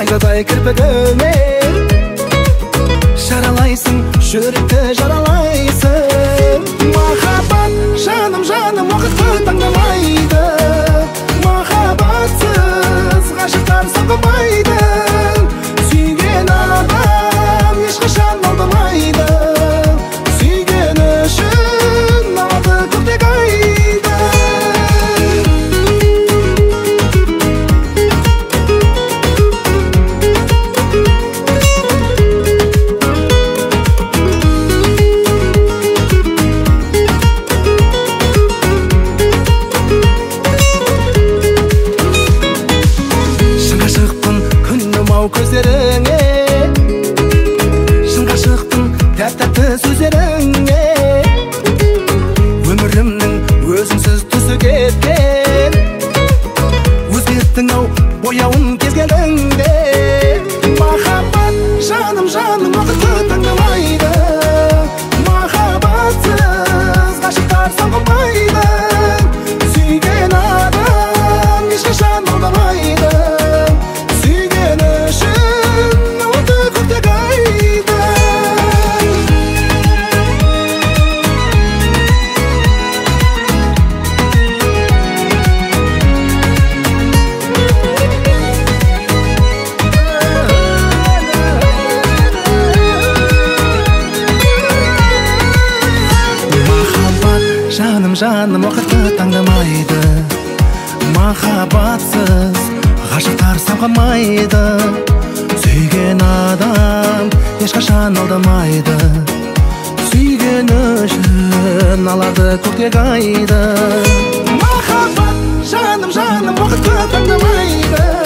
Айдадай кірпігіме жаралайсың, жүректі жаралайсың. Махаббат, жаным, жаным, уақытты таңдамайды. Махаббатсыз ғашықтар соқпайды. Сүйген адам ешқашан алдамайды. Сүйген үшін алады көктек айды. Көздеріңе шын ғашықпын тәп-тәтті сөздеріңе. Өмірімнің өзіңсіз түсі кеткен. Өзгерттің-ау бояуын кезгеніңде. Махаббат, жаным, жаным, уақытты таңдамайды. Махаббатсыз ғашықтар соқпайды. Сүйген адам ешқашан алдамайды. Жаным, уақытты таңдамайды. Махаббатсыз ғашықтар самғамайды. Сүйген адам ешқашан алдамайды. Сүйген үшін алады көктек айды. Махаббат, жаным, жаным, уақытты таңдамайды.